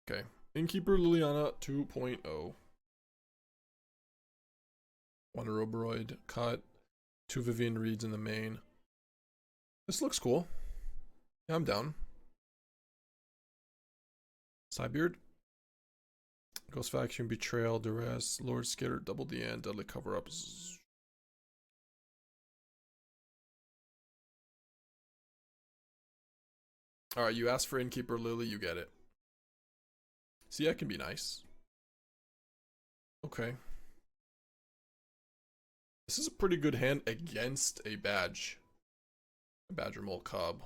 Okay. Innkeeper Liliana 2.0. One Ouroboroid cut. 2 Vivien Reids in the main. This looks cool. Yeah, I'm down. Sideboard. Ghost Faction, Betrayal, Duress, Lord Skitter, Double DN, Deadly Cover-Ups. Alright, you asked for Innkeeper Lily, you get it. See, that can be nice. Okay. This is a pretty good hand against a badge. A Badgermole Cub.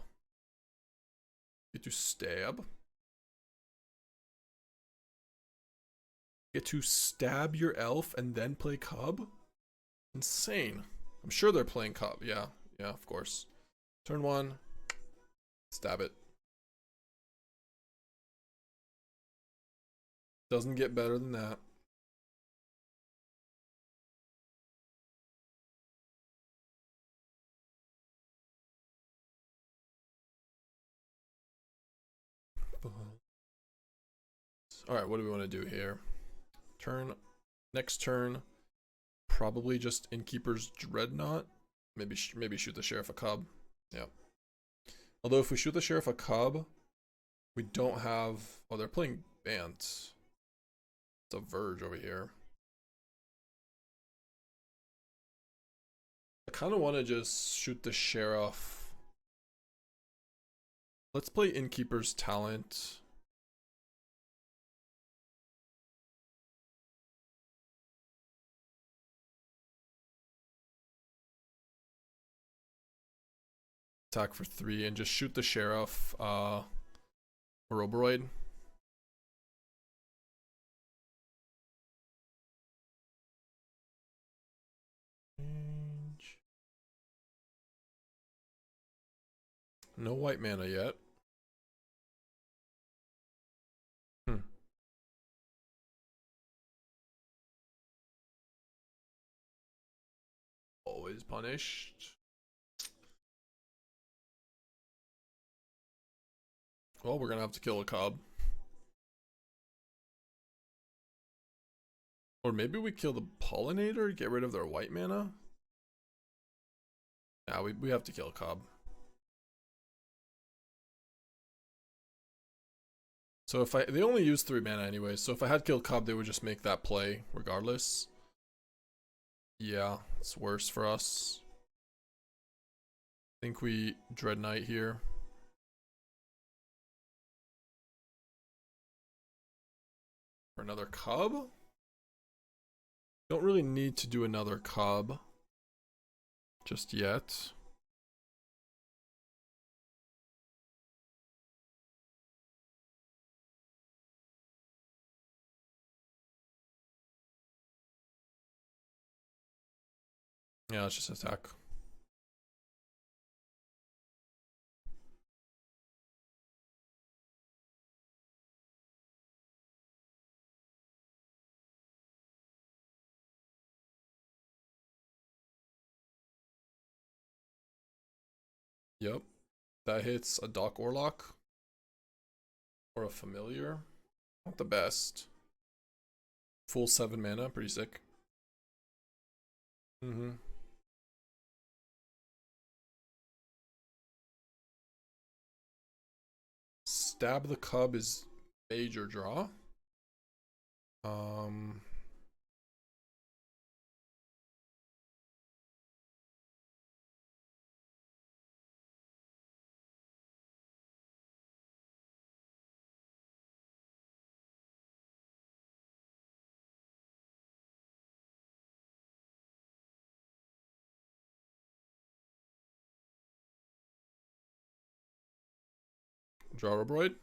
Get to stab. Get to stab your elf and then play Cub? Insane. I'm sure they're playing Cub. Yeah, of course. Turn 1. Stab it. Doesn't get better than that. Alright, what do we want to do here? Next turn, probably just Innkeeper's Dreadnought. Maybe shoot the Sheriff a Cub. Yeah. Although if we shoot the Sheriff a Cub, we don't have... Oh, they're playing Bant. It's a Verge over here. I kind of want to just shoot the Sheriff. Let's play Innkeeper's Talent. Attack for 3 and just shoot the Sheriff, Ouroboroid. No white mana yet. Always punished. Well, we're gonna have to kill a Cub. Or maybe we kill the Pollinator, get rid of their white mana? Nah, we have to kill a Cub. So if they only use 3 mana anyway, so if I had killed Cub, they would just make that play regardless. Yeah, it's worse for us. I think we Dreadknight here. For another Cub? Don't really need to do another Cub just yet. Yeah, let's just attack. Yep. That hits a Dock Orlock. Or a Familiar. Not the best. Full 7 mana, pretty sick. Stab the Cub is major draw. Draw Ouroboroid.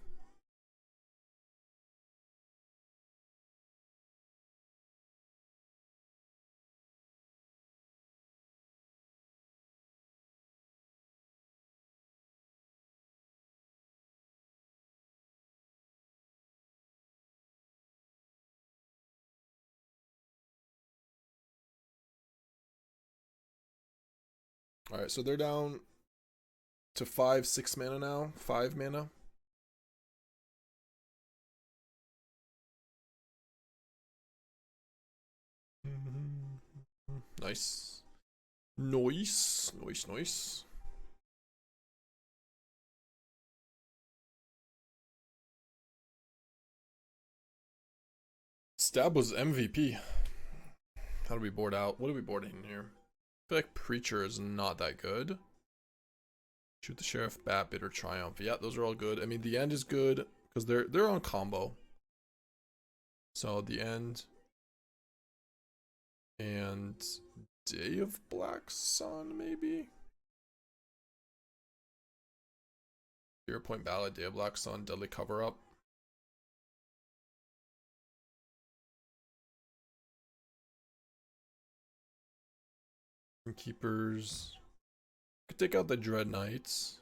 Alright, so they're down to 5, 6 mana now. 5 mana. Nice. Nice. Nice, nice. Stab was MVP. How do we board out? What are we boarding in here? I feel like Preacher is not that good. Shoot the Sheriff, Bat, Bitter Triumph. Yeah, those are all good. I mean, the end is good because they're on combo. So the end and Day of Black Sun, maybe. 0-point Ballad, Day of Black Sun, Deadly Cover Up. Keepers. I could take out the Dreadknights.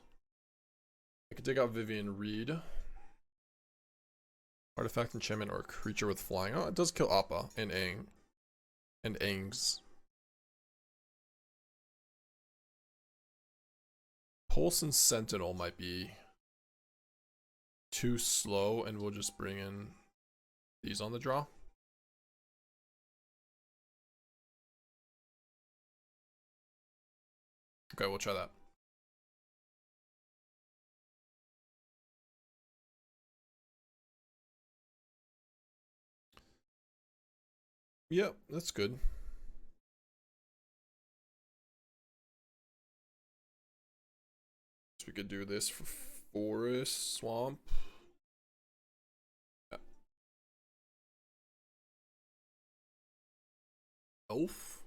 I could take out Vivien Reid. Artifact Enchantment or a creature with flying. Oh, it does kill Appa and Aang. And Aang's. Pulse and Sentinel might be too slow, and we'll just bring in these on the draw. Okay, we'll try that. Yep, that's good. So we could do this for Forest, Swamp. Yeah. Elf.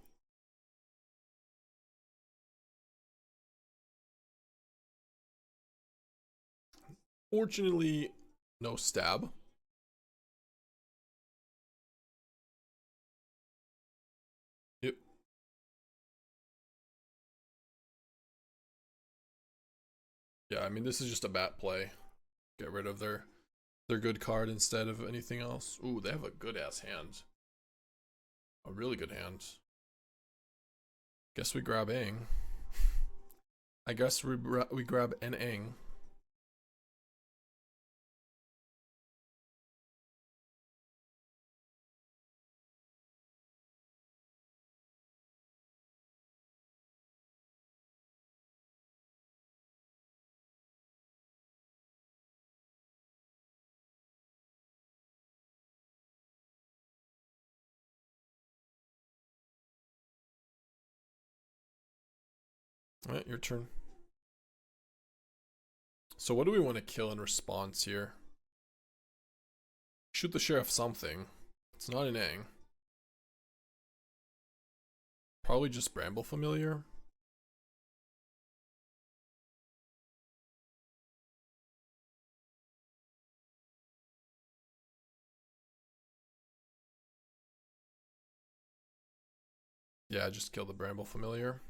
Fortunately, no stab. Yep. Yeah, I mean, this is just a bat play. Get rid of their good card instead of anything else. Ooh, they have a good ass hand. A really good hand. Guess we grab Aang. I guess we grab an Aang. Alright, your turn. So what do we want to kill in response here? Shoot the Sheriff something. It's not an Aang. Probably just Bramble Familiar. Yeah, just kill the Bramble Familiar.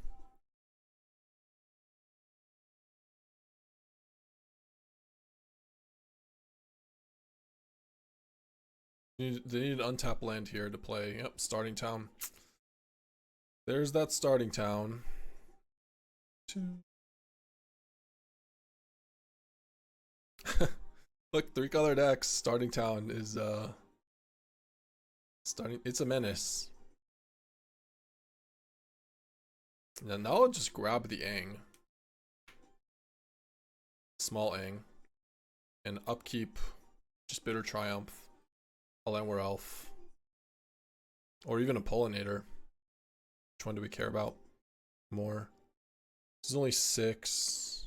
They need an untap land here to play. Yep, starting town. There's that starting town. Look, 3-color decks. Starting town is it's a menace. And now I'll just grab the Aang. Small Aang. And upkeep just Bitter Triumph. A Llanowar Elf. Or even a Pollinator. Which one do we care about more? This is only 6.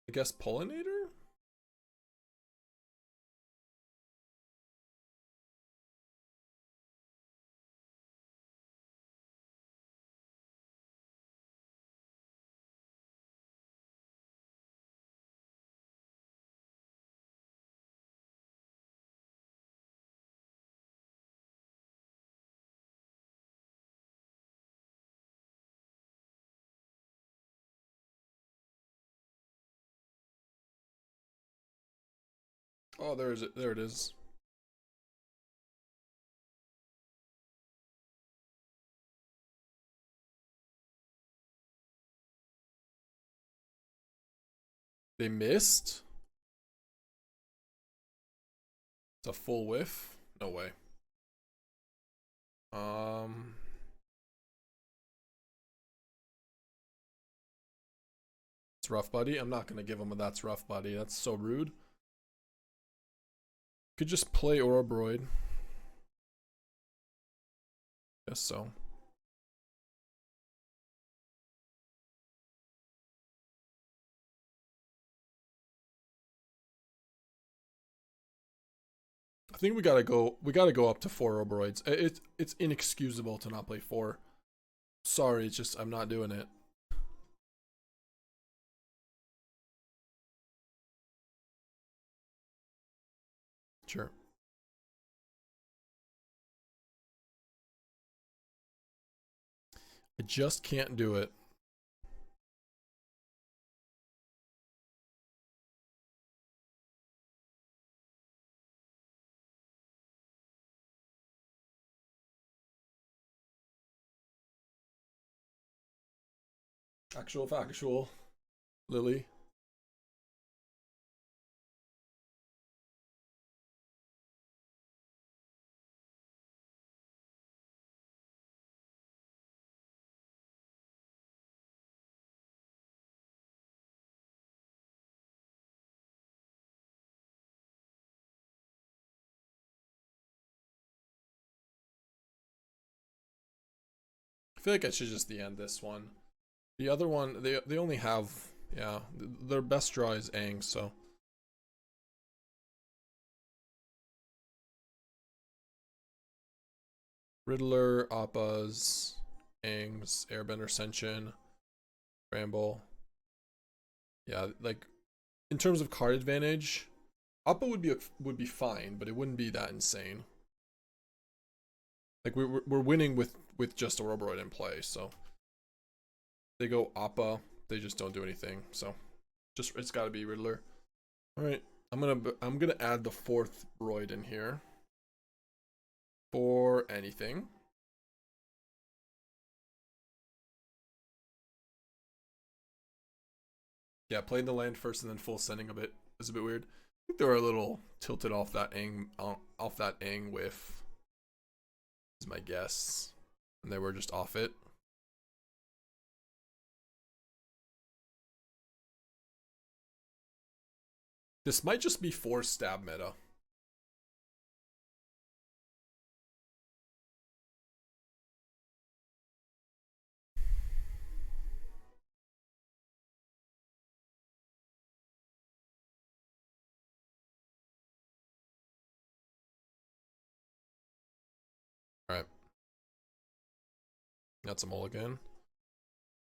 I guess Pollinator? Oh, there it is. They missed? It's a full whiff? No way. It's rough, buddy. I'm not gonna give him a that's rough, buddy. That's so rude. Could just play Ouroboroid. Guess so. I think we gotta go. We gotta go up to 4 Ouroboroids. It's inexcusable to not play 4. Sorry, it's just I'm not doing it. Sure. I just can't do it. Actual factual. Lily. I feel like I should just end this one. The other one, they only have, yeah, their best draw is Aang, so. Riddler, Appas, Aang's, Airbender Senshin, Bramble. Yeah, like in terms of card advantage, Appa would be fine, but it wouldn't be that insane. Like we're winning with just Ouroboroid in play, so they go Appa, they just don't do anything. So just it's got to be Riddler. All right, I'm gonna add the 4th Roid in here for anything. Yeah, playing the land first and then full sending a bit is a bit weird. I think they were a little tilted off that Aang whiff. Is my guess, and they were just off it. This might just be 4 stab meta. All right, that's a mulligan.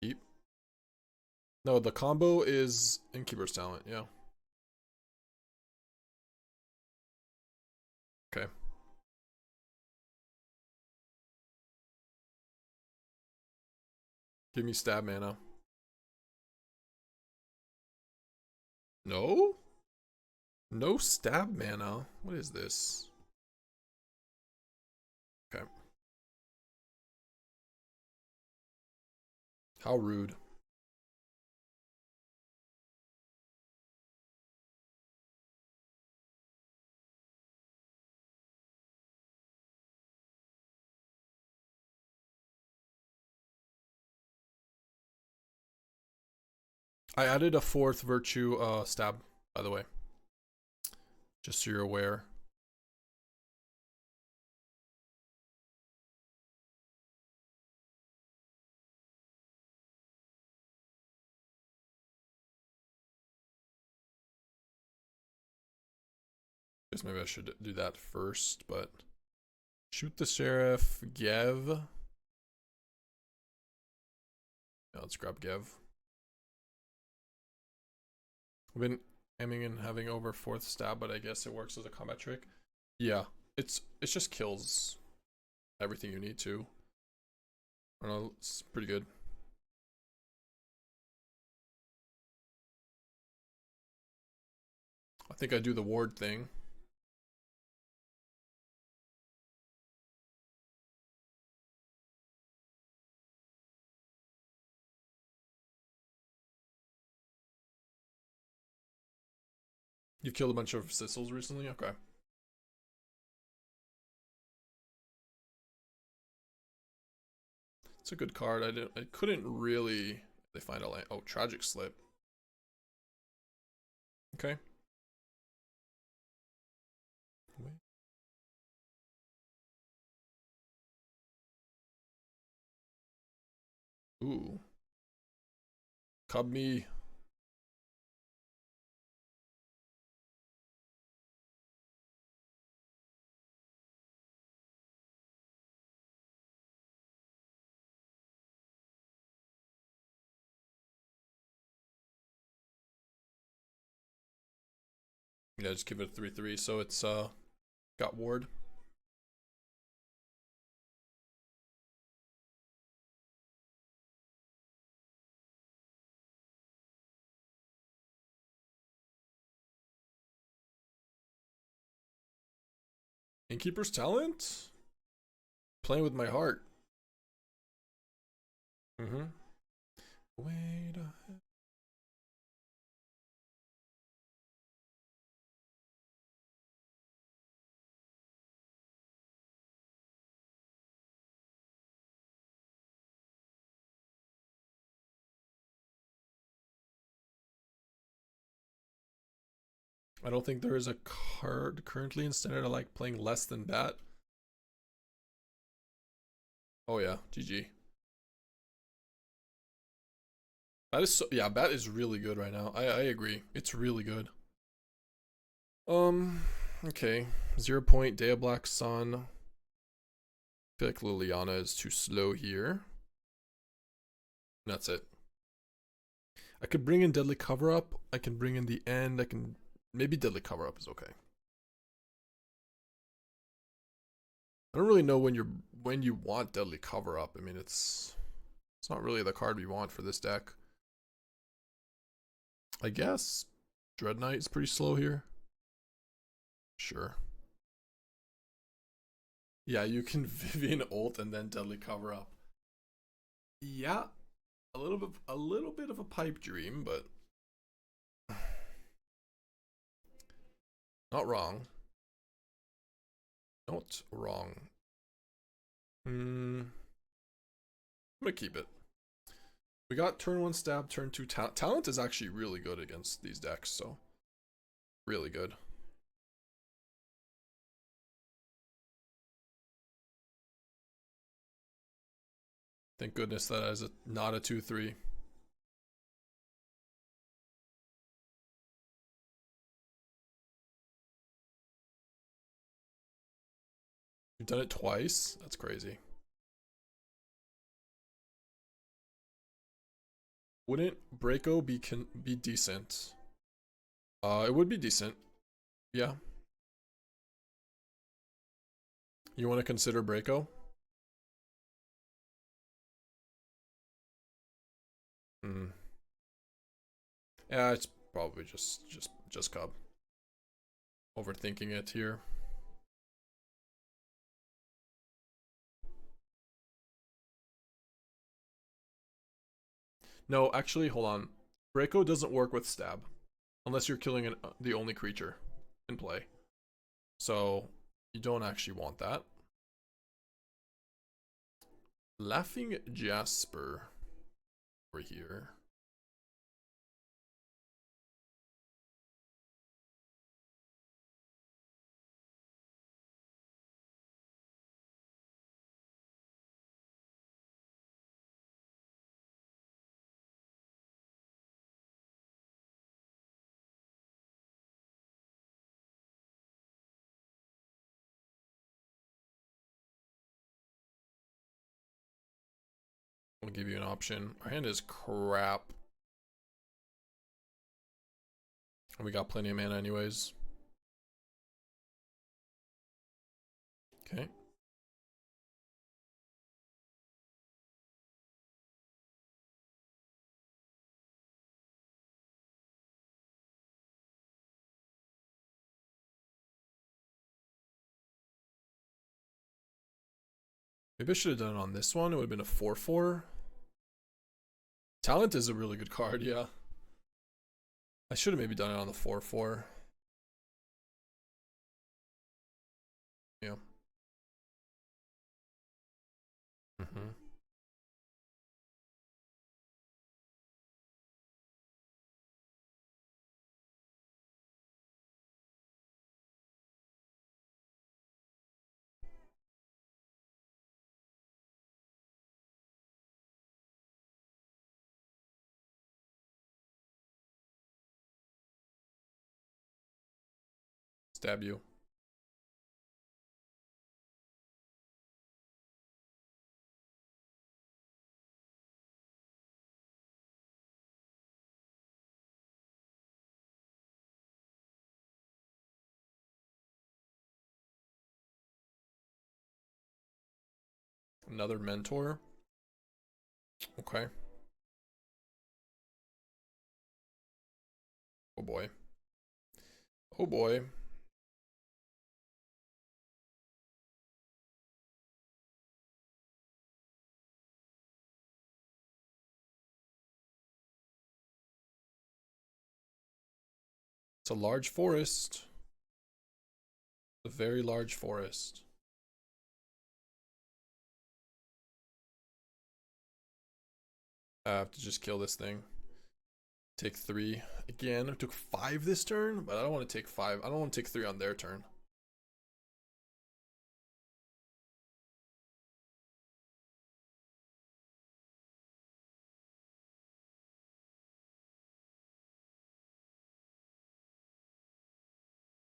Keep. No, the combo is Innkeeper's talent. Yeah. Okay. Give me stab mana. No? No stab mana? What is this? Okay. How rude. I added a 4th virtue stab, by the way. Just so you're aware. Guess maybe I should do that first, but shoot the sheriff, Gev. Yeah, let's grab Gev. I've been aiming and having over 4th stab, but I guess it works as a combat trick. Yeah, it's just kills everything you need to. I don't know, it's pretty good. I think I do the ward thing. You've killed a bunch of Sissels recently? Okay. It's a good card. I couldn't really. They find a land. Oh, Tragic Slip. Okay. Wait. Ooh. Cub me. Yeah, just give it a 3/3. So it's got ward. Innkeeper's Talent? Playing with my heart. Mm-hmm. Wait a... I don't think there is a card currently in Standard I like playing less than Bat. Oh yeah, GG. Bat is so, yeah, Bat is really good right now. I agree. It's really good. Okay. 0 point, Day of Black Sun. I feel like Liliana is too slow here. And that's it. I could bring in Deadly Cover Up. I can bring in the end. I can maybe Deadly Cover Up is okay. I don't really know when you want Deadly Cover Up. I mean, it's not really the card we want for this deck. I guess Dreadknight is pretty slow here. Sure. Yeah, you can Vivien ult and then Deadly Cover Up. Yeah, a little bit of a pipe dream, but not wrong. Not wrong. I'm gonna keep it. We got turn 1 stab, turn 2 talent. Talent is actually really good against these decks, so really good. Thank goodness that is not a 2/3. You've done it twice? That's crazy. Wouldn't Breako be decent? It would be decent. Yeah. You want to consider Breako? Hmm. Yeah, it's probably just Cub. Overthinking it here. No, actually, hold on. Breako doesn't work with stab unless you're killing the only creature in play. So you don't actually want that. Laughing Jasper over here. I'll give you an option. Our hand is crap. And we got plenty of mana anyways. Okay. Maybe I should have done it on this one. It would have been a 4/4. Talent is a really good card, yeah. I should have maybe done it on the 4/4. Yeah. Stab you. Another mentor. Okay. Oh boy. Oh boy. It's a large forest. A very large forest. I have to just kill this thing. Take 3 again. I took 5 this turn, but I don't want to take 5. I don't want to take 3 on their turn.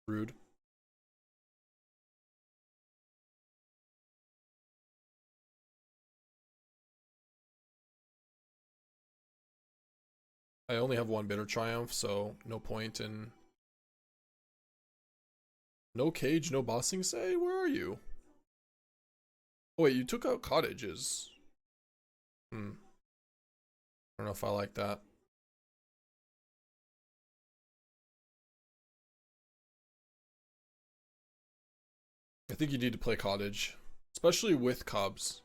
Rude. I only have 1 Bitter Triumph, so no point in... No cage, no bossing say? Where are you? Oh wait, you took out cottages. I don't know if I like that. I think you need to play cottage, especially with cubs.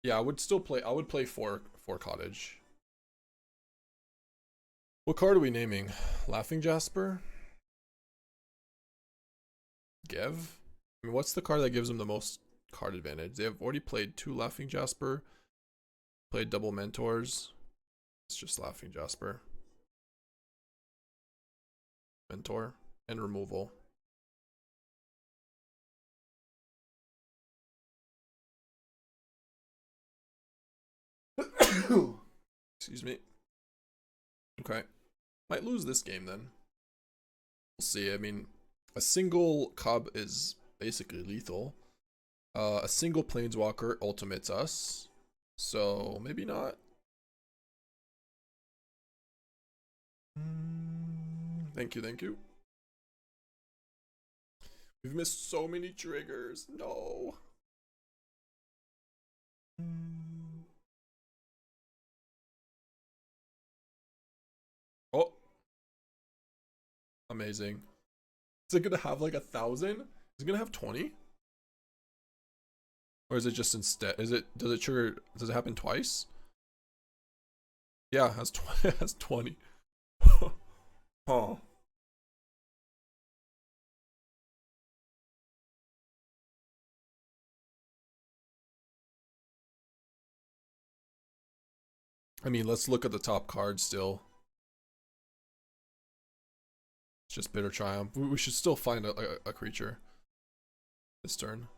Yeah, I would still play. I would play for cottage. What card are we naming? Laughing Jasper? Gev? I mean, what's the card that gives them the most card advantage? They have already played 2 Laughing Jasper, played double Mentors. It's just Laughing Jasper. Mentor and removal. Excuse me. Okay. Might lose this game then. We'll see. I mean, a single Cub is basically lethal. A single Planeswalker ultimates us. So, maybe not. Thank you, thank you. We've missed so many triggers. No. Oh. Amazing. Is it gonna have like 1,000? Is it gonna have 20? Or is it just instead? Does it trigger? Does it happen twice? Yeah, it has, it has 20. Oh. I mean, let's look at the top card still. It's just Bitter Triumph. We should still find a creature this turn.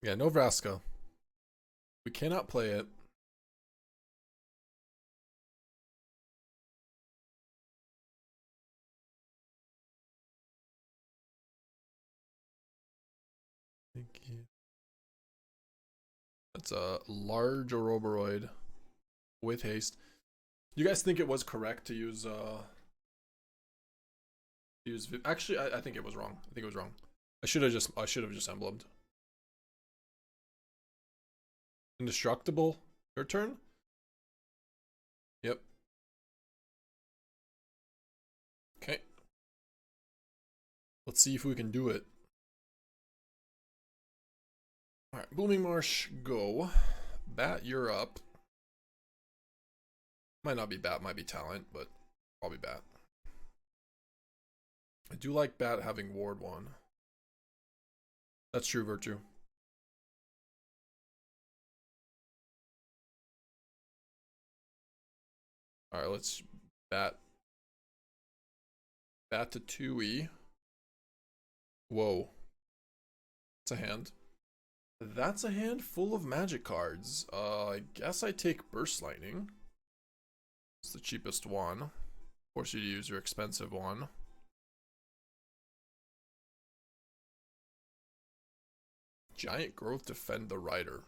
Yeah, no Vraska. We cannot play it. Thank you. That's a large Ouroboroid with haste. You guys think it was correct to use actually I think it was wrong. I think it was wrong. I should have just emblemed. Indestructible. Your turn? Yep. Okay. Let's see if we can do it. Alright, Blooming Marsh, go. Bat, you're up. Might not be Bat, might be Talent, but probably Bat. I do like Bat having Ward 1. That's true, Virtue. Alright, let's Bat to 2E. Whoa. That's a hand. That's a hand full of magic cards. I guess I take Burst Lightning. It's the cheapest one. Force you to use your expensive one. Giant Growth, defend the Rider.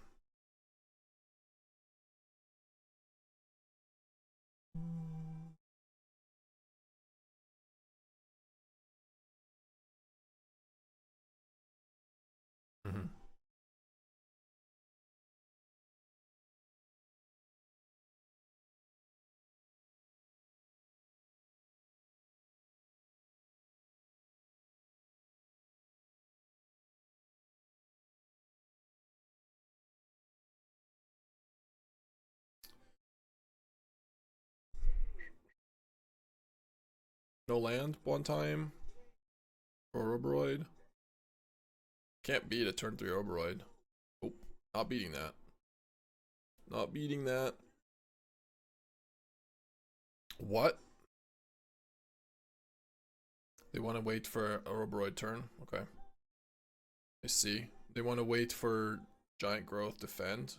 Mm-hmm. No land one time. Ouroboroid. Can't beat a turn 3 Ouroboroid. Oh, not beating that. Not beating that. What? They want to wait for Ouroboroid turn? Okay. I see. They want to wait for Giant Growth defend.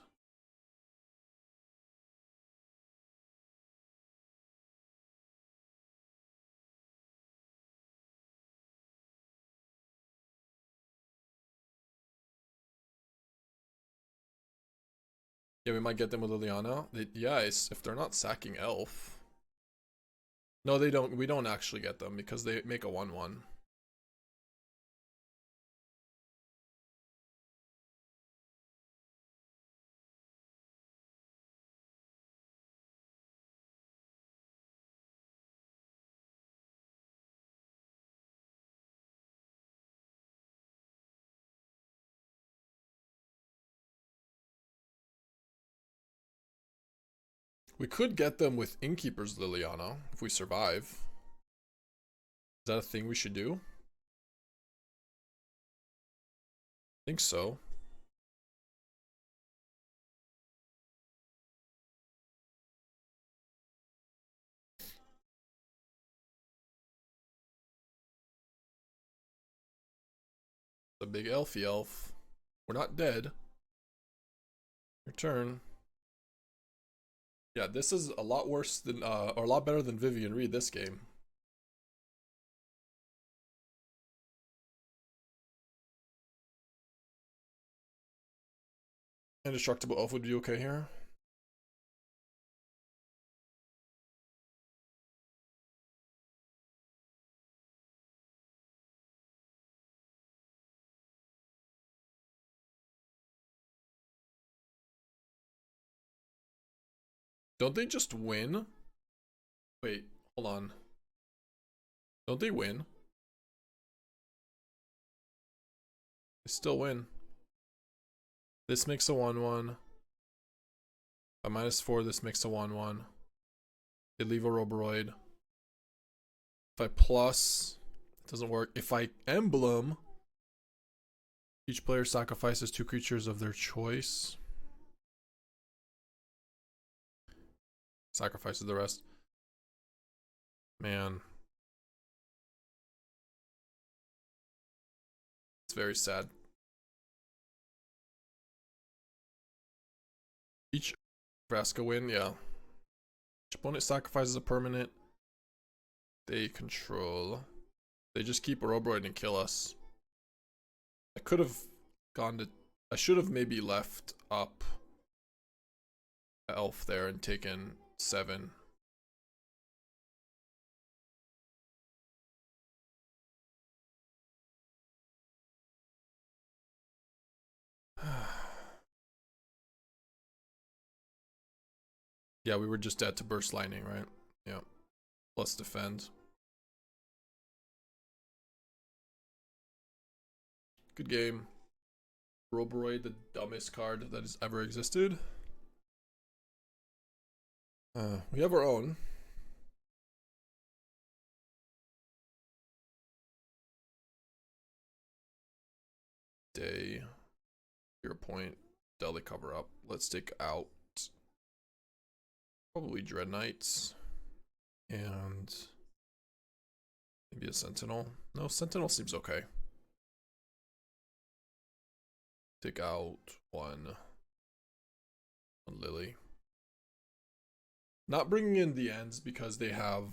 Yeah, we might get them with Liliana. Yeah, if they're not sacking Elf. No, they don't. We don't actually get them because they make a 1/1. We could get them with Innkeeper's Liliana if we survive. Is that a thing we should do? I think so. The big elfy elf. We're not dead. Your turn. Yeah, this is a lot worse than, or a lot better than Vivien Reid this game. Indestructible elf would be okay here. Don't they just win? Wait, hold on. Don't they win? They still win. This makes a 1/1. By -4, this makes a 1/1. They leave a Ouroboroid. If I plus, it doesn't work. If I emblem, each player sacrifices 2 creatures of their choice. Sacrifices the rest. Man. It's very sad. Each Vraska win, yeah. Each opponent sacrifices a permanent they control. They just keep Ouroboroid and kill us. I could have gone to... I should have maybe left up Elf there and taken 7. Yeah, we were just dead to Burst Lightning, right? Yeah. Plus defend. Good game. Ouroboroid, the dumbest card that has ever existed. We have our own. stay. Your point. Delhi cover up. Let's take out probably Dreadknights and maybe a Sentinel. No, Sentinel seems okay. Take out one Lily. Not bringing in the ends because they have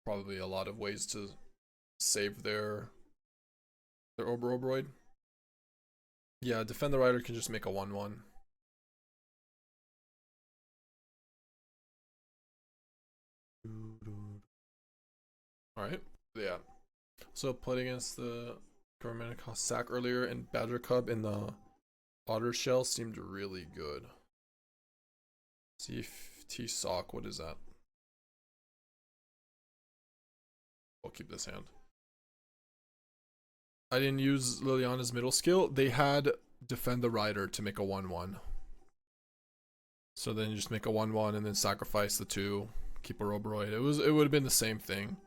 probably a lot of ways to save their Ouroboroid. Yeah, Defend the Rider can just make a 1/1. Alright, yeah. So played against the government cost sack earlier, and Badger Cub in the Otter Shell seemed really good. See if T-Sock, what is that? I'll keep this hand. I didn't use Liliana's middle skill. They had Defend the Rider to make a 1/1. So then you just make a 1/1 and then sacrifice the 2, keep a Ouroboroid. It would have been the same thing.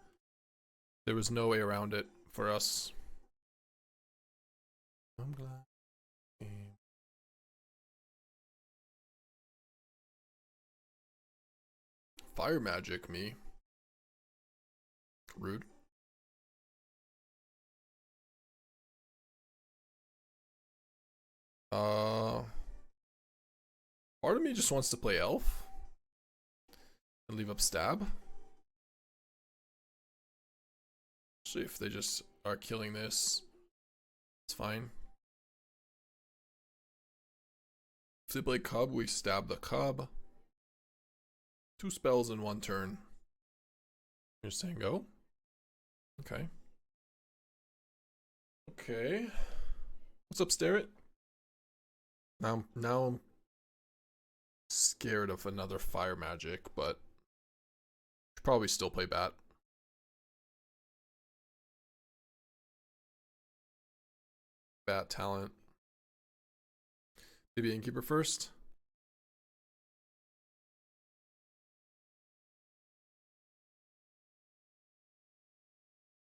There was no way around it for us. I'm glad. Fire magic, me. Rude. Part of me just wants to play elf and leave up stab. See if they just are killing this. It's fine. If they play Cub, we stab the Cub. 2 spells in 1 turn. You're saying go? Okay. Okay. What's up, Starrett? Now I'm scared of another fire magic, but should probably still play Bat. Bat talent. Maybe Innkeeper first.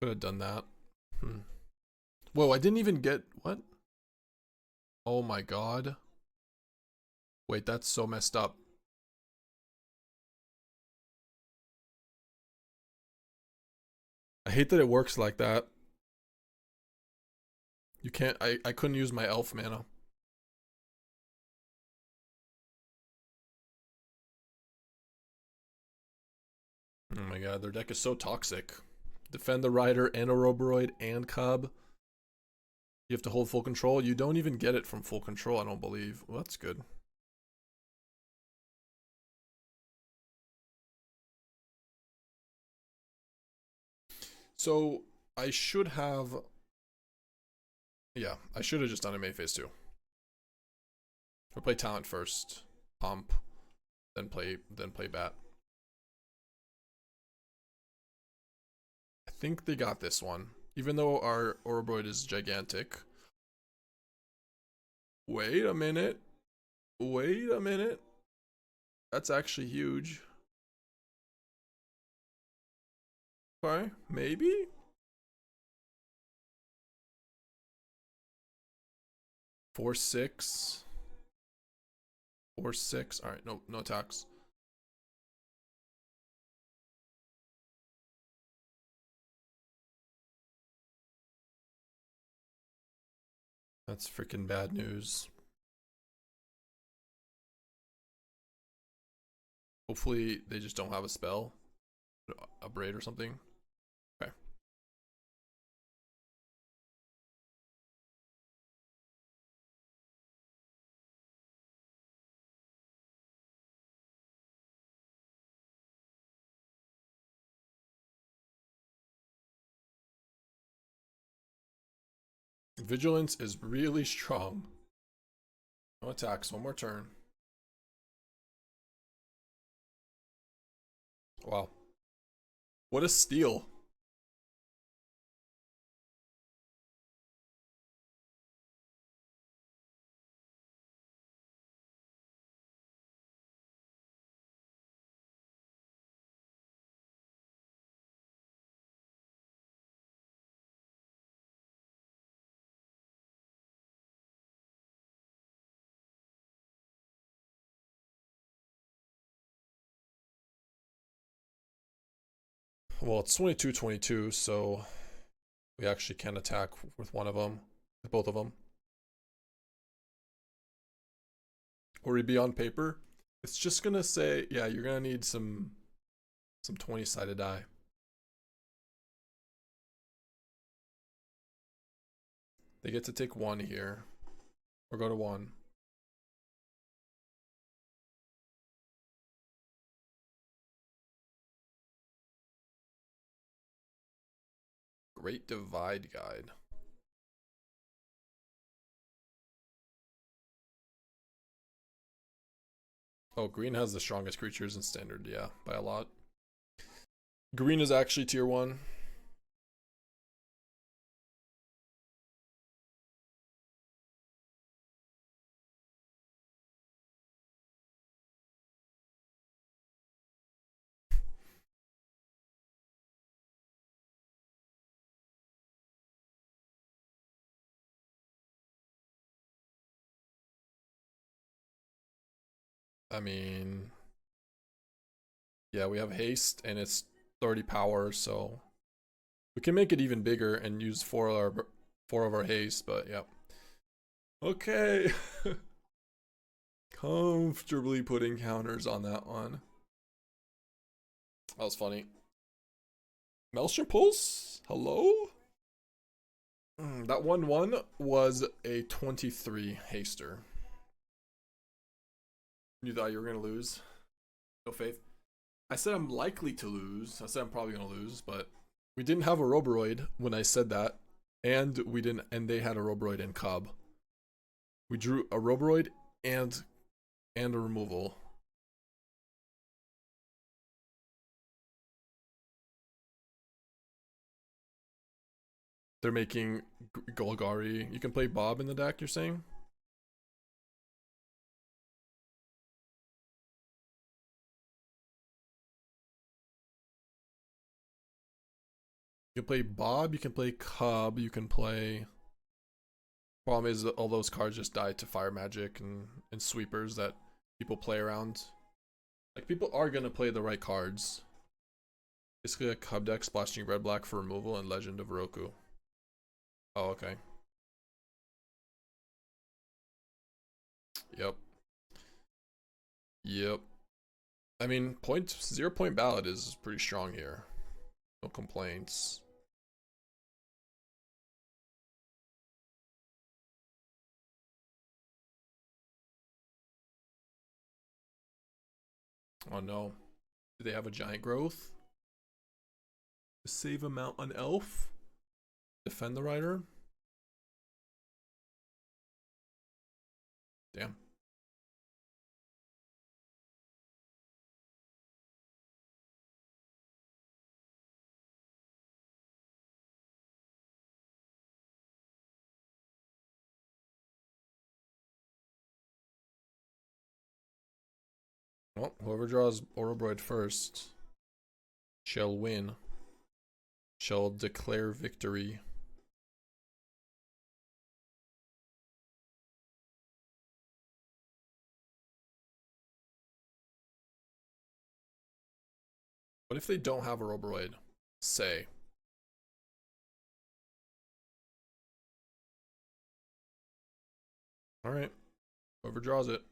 Could have done that. Whoa, I didn't even get what? Oh my god. Wait, that's so messed up. I hate that it works like that. You can't, I couldn't use my elf mana. Oh my god, their deck is so toxic. Defend the Rider and Ouroboroid and Cub. You have to hold full control. You don't even get it from full control, I don't believe. Well, that's good. So, I should have... Yeah, I should have just done a main phase 2. Or play talent first. Pump. Then play Bat. I think they got this one. Even though our Ouroboroid is gigantic. Wait a minute. Wait a minute. That's actually huge. Okay, maybe? Four, 6. 4, 6. Alright, no attacks. That's freaking bad news. Hopefully they just don't have a spell. A braid or something. Okay. Vigilance is really strong. No attacks, 1 more turn. Wow. What a steal. Well, it's 22-22, so we actually can attack with one of them, with both of them. Or he'd be on paper. It's just gonna say, yeah, you're gonna need some 20-sided die. They get to take one here, or go to one. Great Divide Guide. Oh, green has the strongest creatures in standard, yeah, by a lot. Green is actually tier 1. I mean, yeah, we have haste and it's 30 power, so we can make it even bigger and use four of our haste, but yeah. Okay. Comfortably putting counters on that one. That was funny. Maelstrom Pulse? Hello? That 1/1 was a 23 haster. You thought you were going to lose? No faith. I said I'm likely to lose. I said I'm probably going to lose, but we didn't have Ouroboroid when I said that. And we didn't, and they had Ouroboroid and Cub. We drew Ouroboroid and a removal. They're making Golgari. You can play Bob in the deck, you're saying? You can play Bob, you can play Cub, you can play... Problem is that all those cards just die to Fire Magic and Sweepers that people play around. Like, people are gonna play the right cards. Basically a Cub deck splashing red-black for removal and Legend of Roku. Oh, okay. Yep. Yep. I mean, 0 point Ballad is pretty strong here. No complaints. Oh no. Do they have a giant growth? Save a mount on elf? Defend the rider? Damn. Well, whoever draws Ouroboroid first shall win. Shall declare victory. What if they don't have Ouroboroid? Say. Alright. Whoever draws it.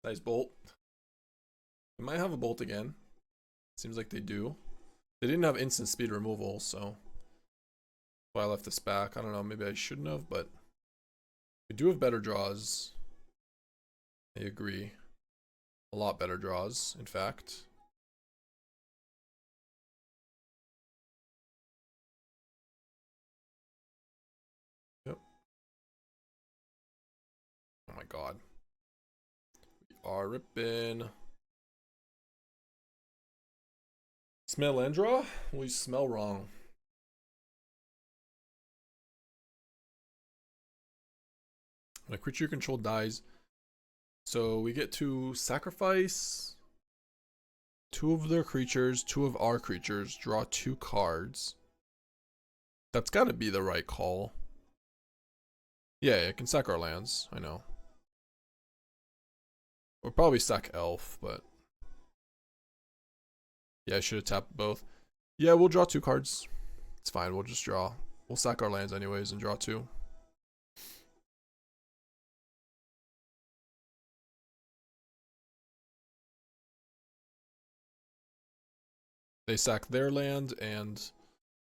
Nice bolt. They might have a bolt again. Seems like they do. They didn't have instant speed removal, so why I left this back. I don't know, maybe I shouldn't have, but we do have better draws. I agree. A lot better draws, in fact. Yep. Oh my god. We are ripping. Smell and draw? We smell wrong. When a creature you control dies, so we get to sacrifice 2 of their creatures, 2 of our creatures, draw 2 cards. That's gotta be the right call. Yeah, it can sack our lands, I know. We'll probably sack Elf, but... Yeah, I should have tapped both. Yeah, we'll draw 2 cards. It's fine, we'll just draw. We'll sack our lands anyways and draw 2. They sack their land and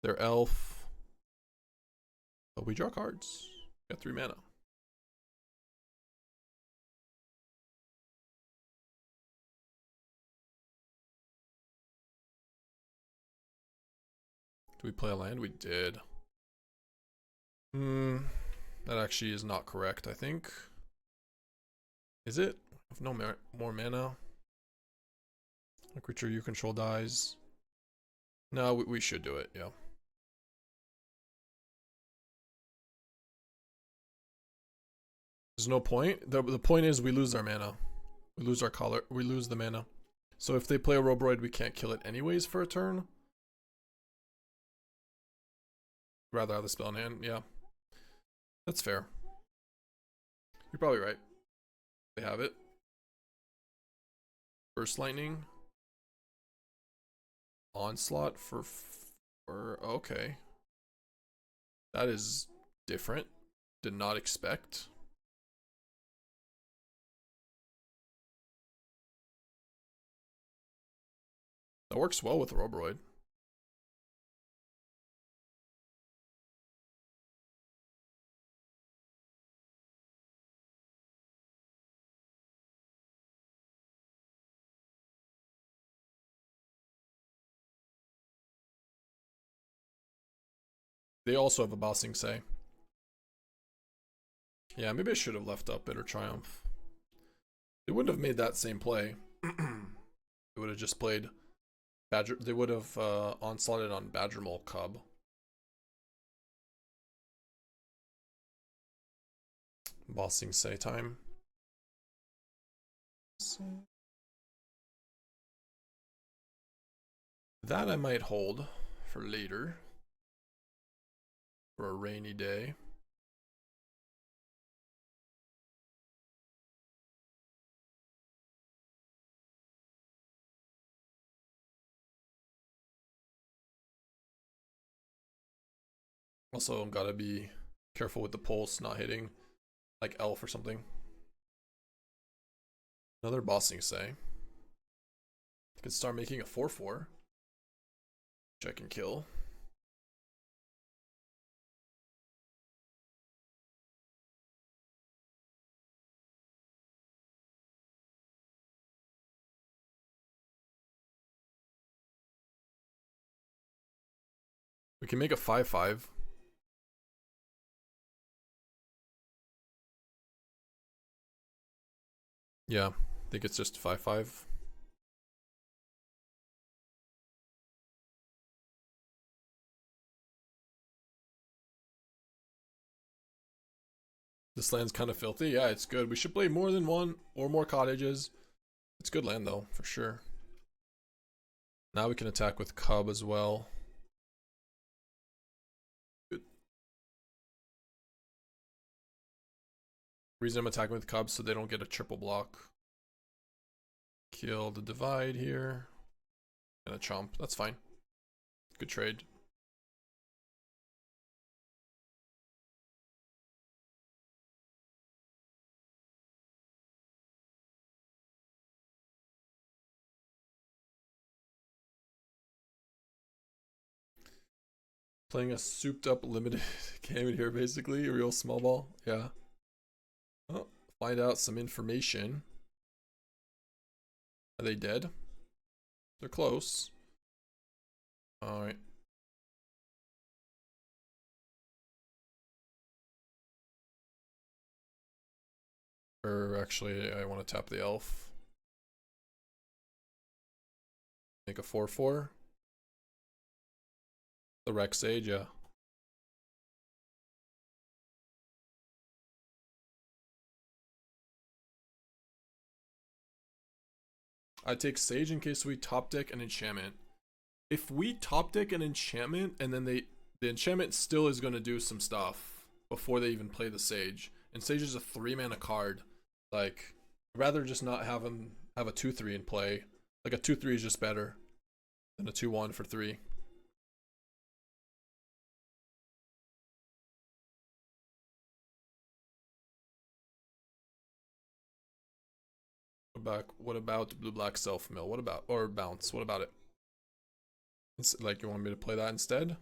their elf. But we draw cards. Got 3 mana. Do we play a land? We did. That actually is not correct, I think. Is it? With no more mana. A creature you control dies. No, we should do it, yeah. There's no point. The point is we lose our mana. We lose our color. We lose the mana. So if they play Ouroboroid, we can't kill it anyways for a turn. Rather have the spell in hand, yeah. That's fair. You're probably right. They have it. Burst Lightning. Onslaught for okay. That is different. Did not expect. That works well with Ouroboroid. They also have a Bossing Say. Yeah, maybe I should have left up Bitter Triumph. They wouldn't have made that same play. They would have just played Badger. They would have onslaughted on Badgermole Cub. Bossing Say time. That I might hold for later. For a rainy day. Also, gotta be careful with the pulse not hitting like Elf or something. Another Bossing Say. I could start making a 4/4, which I can kill. We can make a 5/5. Yeah, I think it's just 5/5. This land's kind of filthy. Yeah, it's good. We should play more than 1 or more cottages. It's good land though, for sure. Now we can attack with Cub as well. Good. Reason I'm attacking with Cub so they don't get a triple block. Kill the Divide here. And a Chomp. That's fine. Good trade. Playing a souped up limited game in here, basically. A real small ball. Yeah. Oh, find out some information. Are they dead? They're close. Alright. Or actually, I want to tap the elf. Make a 4/4. The Rex Sage, yeah. I take Sage in case we top deck an enchantment. If we top deck an enchantment and then the enchantment still is going to do some stuff before they even play the Sage. And Sage is a 3-mana card. Like, I'd rather just not have him have a 2/3 in play. Like a 2/3 is just better than a 2/1 for 3. What about blue black self mill? What about, or bounce? What about it? It's like, you want me to play that instead?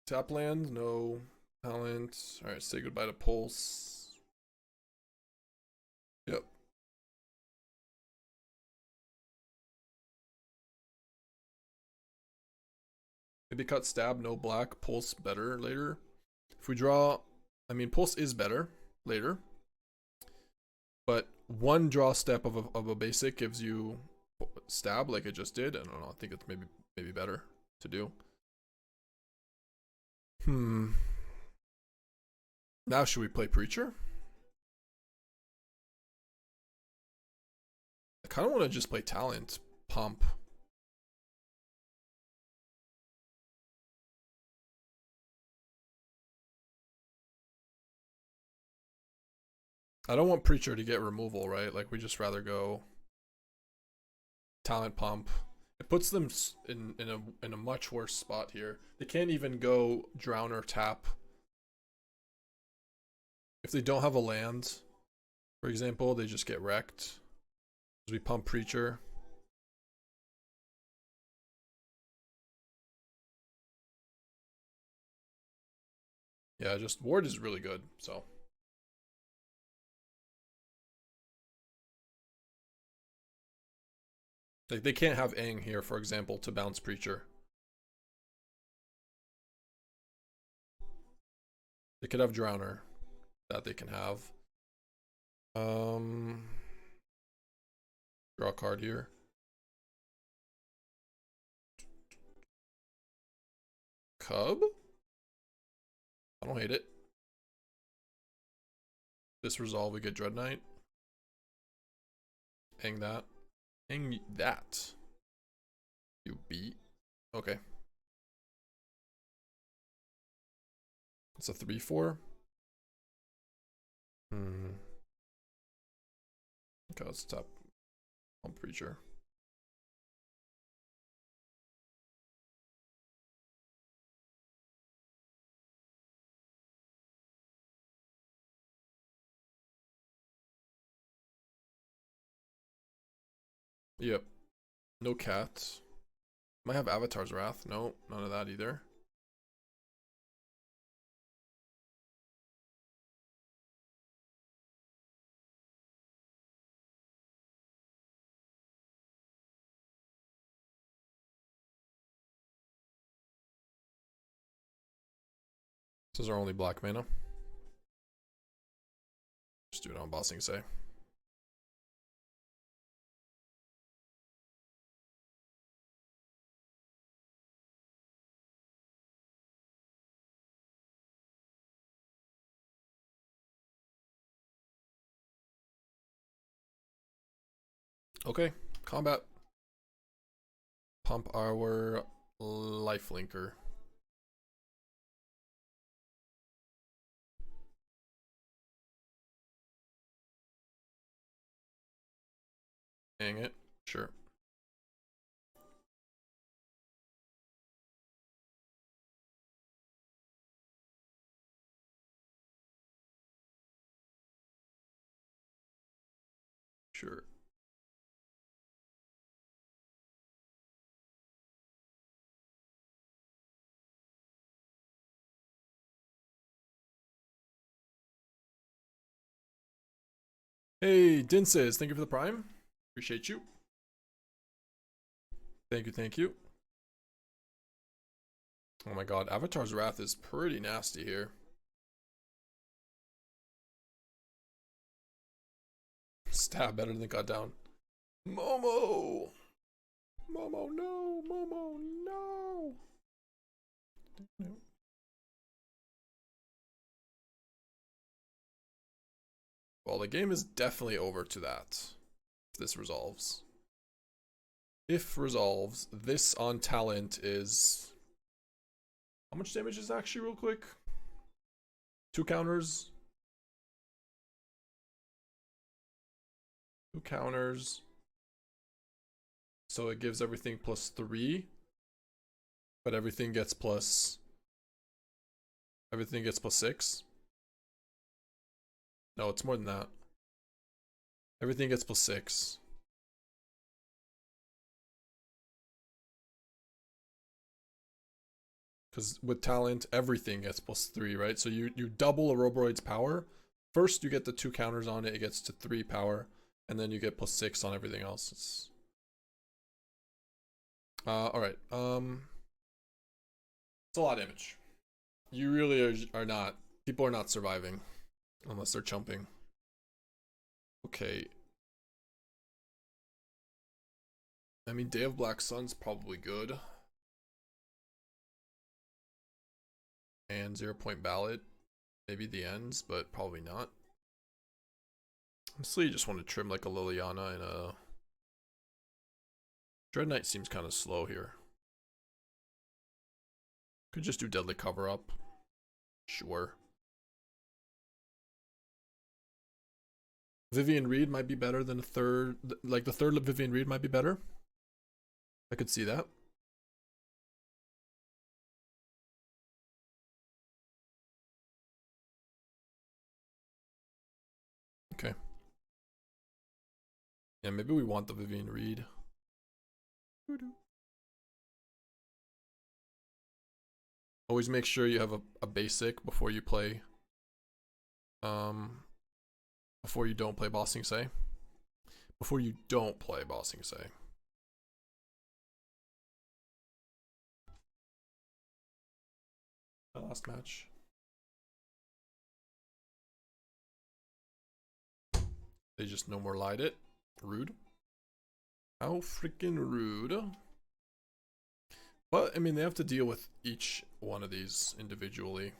Tap land, no talent. All right, say goodbye to Pulse. Yep. Maybe cut stab, no black, Pulse better later. If we draw, I mean, Pulse is better later, but one draw step of a basic gives you stab like it just did. I don't know. I think it's maybe better to do. Now should we play Preacher? I kind of want to just play Talent Pump. I don't want Preacher to get removal, right? Like, we just rather go Talent Pump. It puts them in a much worse spot here. They can't even go Drown or Tap. If they don't have a land, for example, they just get wrecked. As we pump Preacher. Yeah, just Ward is really good, so. Like, they can't have Aang here, for example, to bounce Preacher. They could have Drowner. That they can have. Draw a card here. Cub? I don't hate it. This resolve, we get Dreadknight. Hang that. Hang that. You beat. Okay. It's a 3/4. Okay, let's tap on Preacher. Yep. No cat. Might have Avatar's Wrath. No, none of that either. This is our only black mana. Just do it on Bossing Say. Okay, combat. Pump our lifelinker. Hang it, sure. Sure. Hey, Dinses, thank you for the prime. Appreciate you. Thank you, thank you. Oh my god, Avatar's Wrath is pretty nasty here. Stab better than cut down. Momo! Momo, no! Momo, no! Well, the game is definitely over to that. If this resolves. If resolves, this on talent is... How much damage is actually real quick? 2 counters. 2 counters. So it gives everything +3. But everything gets +6. No, it's more than that. Everything gets +6. Because with talent, everything gets +3, right? So you double Ouroboroid's power. First, you get the 2 counters on it. It gets to 3 power. And then you get +6 on everything else. It's... alright. It's a lot of damage. You really are not... People are not surviving. Unless they're chumping. Okay. I mean, Day of Black Sun's probably good. And 0-point Ballad. Maybe the ends, but probably not. Honestly, you just want to trim like a Liliana and a... Dreadknight seems kind of slow here. Could just do Deadly Cover Up. Sure. Vivien Reid might be better than a third... Like, the third Vivien Reid might be better. I could see that. Okay. Yeah, maybe we want the Vivien Reid. Always make sure you have a basic before you play. Before you don't play Bossing Say. Before you don't play Bossing Say. The last match. They just no more lied it. Rude. How freaking rude. But, I mean, they have to deal with each one of these individually.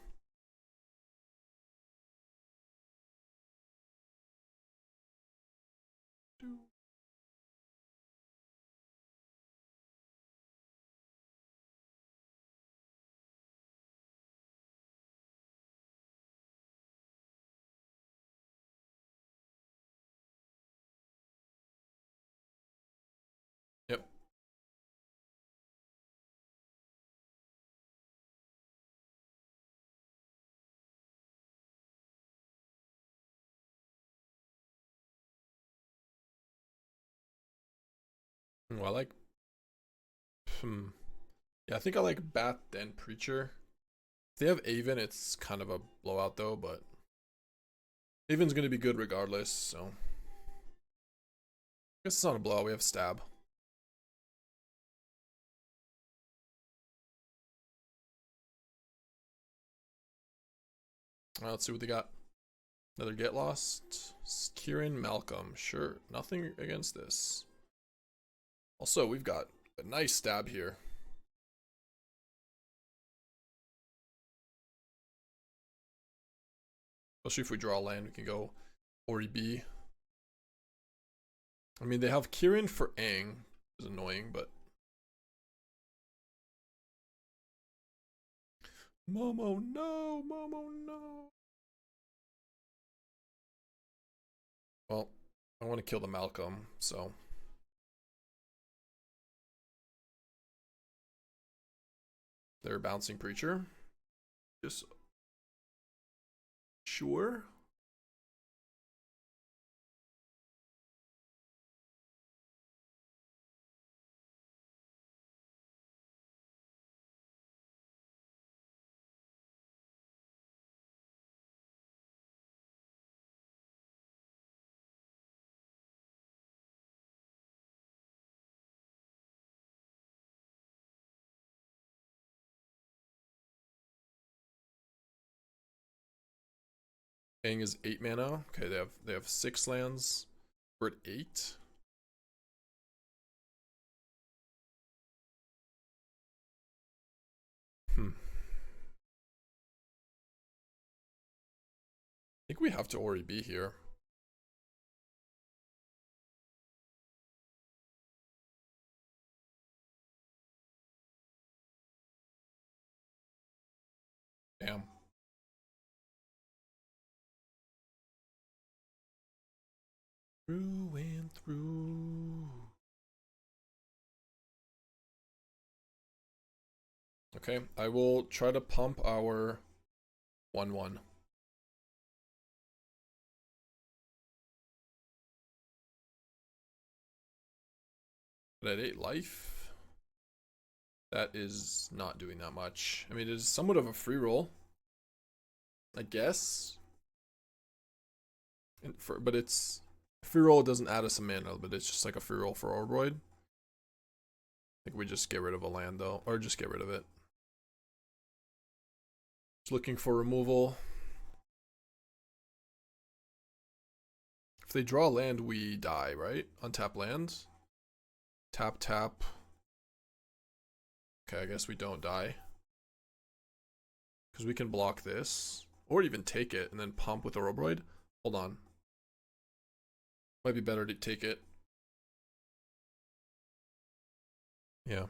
Yep. Oh, I like... Yeah, I think I like Bat then Preacher. If they have Aven, it's kind of a blowout though, but... Aven's gonna be good regardless, so... I guess it's not a blowout, we have Stab. Alright, let's see what they got. Another Get Lost. Kieran Malcolm. Sure, nothing against this. Also, we've got a nice stab here. Especially if we draw a land, we can go Ori B. I mean, they have Kieran for Aang, which is annoying, but... Momo, no! Momo, no! Well, I want to kill the Malcolm, so... They're bouncing Preacher. Just... Sure. Aang is 8 mana. Okay, they have 6 lands. We're at 8. think we have to already be here. Damn. Through and through. Okay, I will try to pump our 1/1. But at 8 life, that is not doing that much. I mean, it is somewhat of a free roll, I guess. But it's free roll. It doesn't add us a mana, but it's just like a free roll for Ouroboroid. I think we just get rid of a land though, or just get rid of it. Just looking for removal. If they draw land, we die, right? Untap land. Tap, tap. Okay, I guess we don't die. Because we can block this. Or even take it and then pump with Ouroboroid. Hold on. Might be better to take it. Yeah.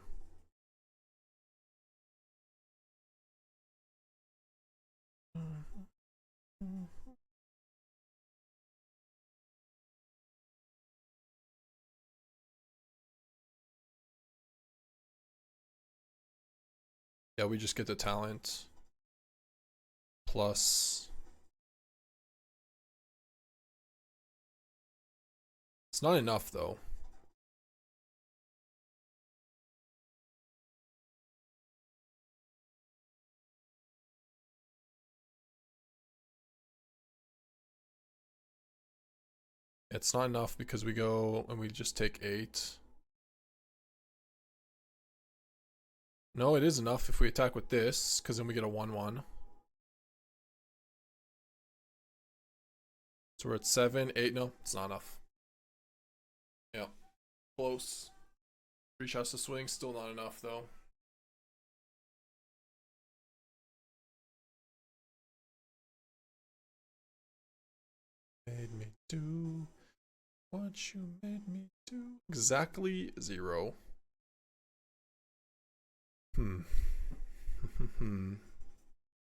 Yeah, we just get the talent. Plus. It's not enough though. It's not enough because we go and we just take 8. No, it is enough if we attack with this, because then we get a 1/1. So we're at 7, 8. No, it's not enough. Yeah, close. 3 shots to swing, still not enough though. Made me do what you made me do. Exactly 0.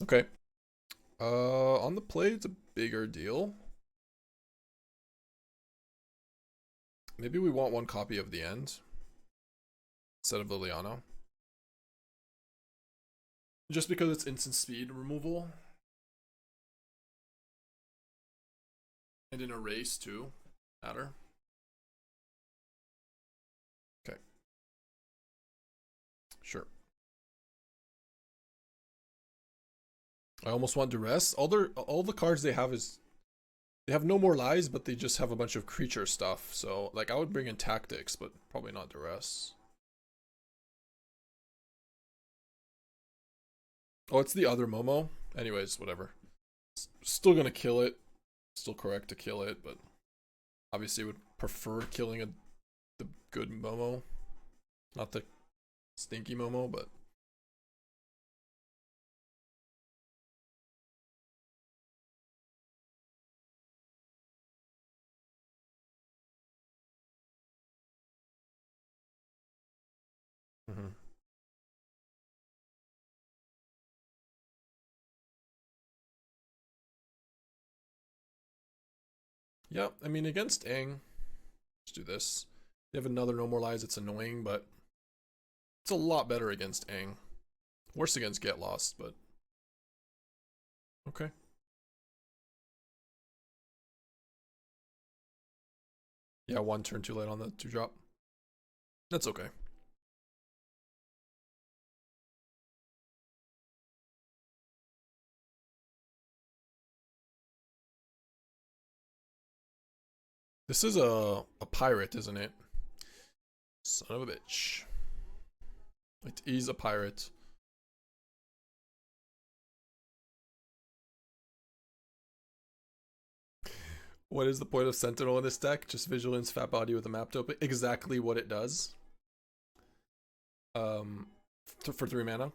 Okay. On the play, it's a bigger deal. Maybe we want 1 copy of the end instead of Liliana. Just because it's instant speed removal. And in a race too. Matter. Okay. Sure. I almost want Duress. All the cards they have is they have no more lies, but they just have a bunch of creature stuff. So like I would bring in tactics, but probably not Duress. Oh, it's the other Momo. Anyways, whatever. Still gonna kill it. Still correct to kill it, but obviously would prefer killing the good Momo, not the stinky Momo, but. Mm-hmm. Yeah, I mean against Aang, let's do this. They have another No More Lies. It's annoying, but it's a lot better against Aang. Worse against Get Lost, but okay. Yeah, 1 turn too late on the 2-drop. That's okay. This is a pirate, isn't it? Son of a bitch. It is a pirate. What is the point of Sentinel in this deck? Just vigilance, fat body with a map token. Exactly what it does. For 3 mana.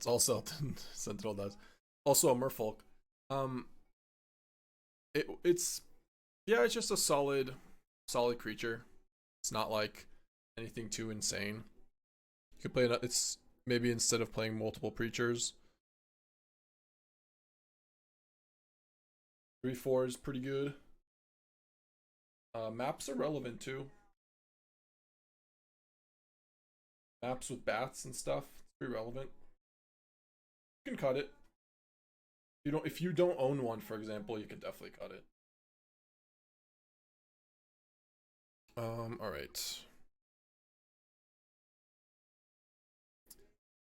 That's also Sentinel does. Also a Merfolk. It's yeah, it's just a solid creature. It's not like anything too insane. You could play it. It's maybe instead of playing multiple creatures, 3/4 is pretty good. Maps are relevant too. Maps with bats and stuff. It's pretty relevant. You can cut it. If you don't own one, for example, you can definitely cut it. Alright.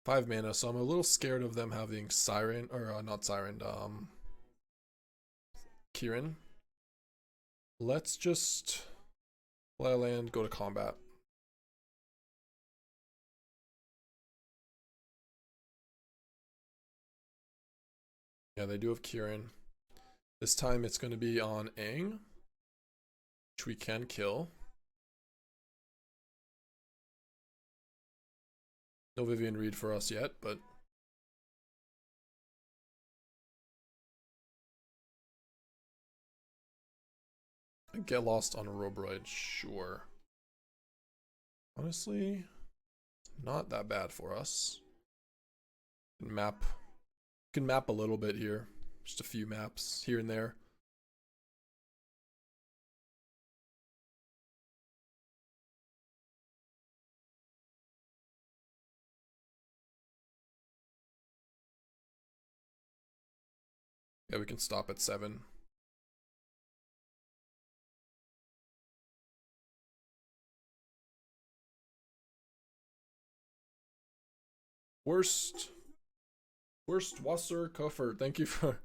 5 mana, so I'm a little scared of them having Siren, or not Siren, Kieran. Let's just play a land, go to combat. Yeah, they do have Kieran. This time it's going to be on Aang, which we can kill. No Vivien Reid for us yet, but get lost on Ouroboroid, sure. Honestly, not that bad for us. Can map a little bit here. Just a few maps here and there. Yeah, we can stop at 7. Worst Wasser Koffer. Thank you for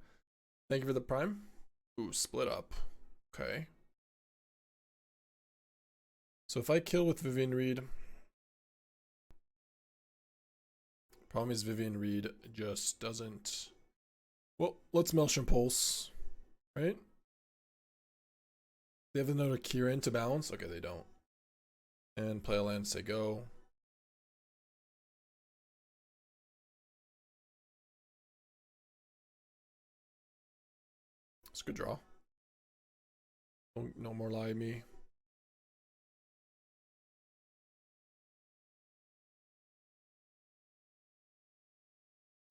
the prime. Ooh, split up. Okay. So if I kill with Vivien Reid, problem is Vivien Reid just doesn't. Well, let's Maelstrom Pulse, right? They have another Kieran to balance. Okay, they don't. And play a land, say go. It's a good draw. No more lie me.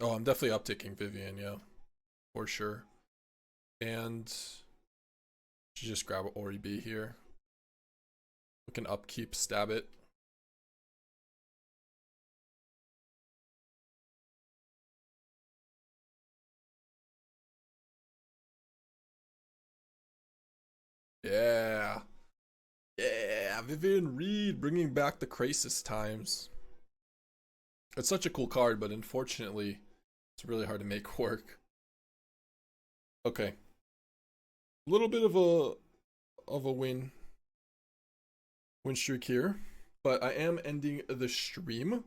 Oh, I'm definitely upticking Vivien, yeah. For sure. And should just grab an Ori B here. We can upkeep, stab it. Yeah. Yeah, Vivien Reid bringing back the crisis times. It's such a cool card, but unfortunately, it's really hard to make work. Okay. A little bit of a win streak here, but I am ending the stream.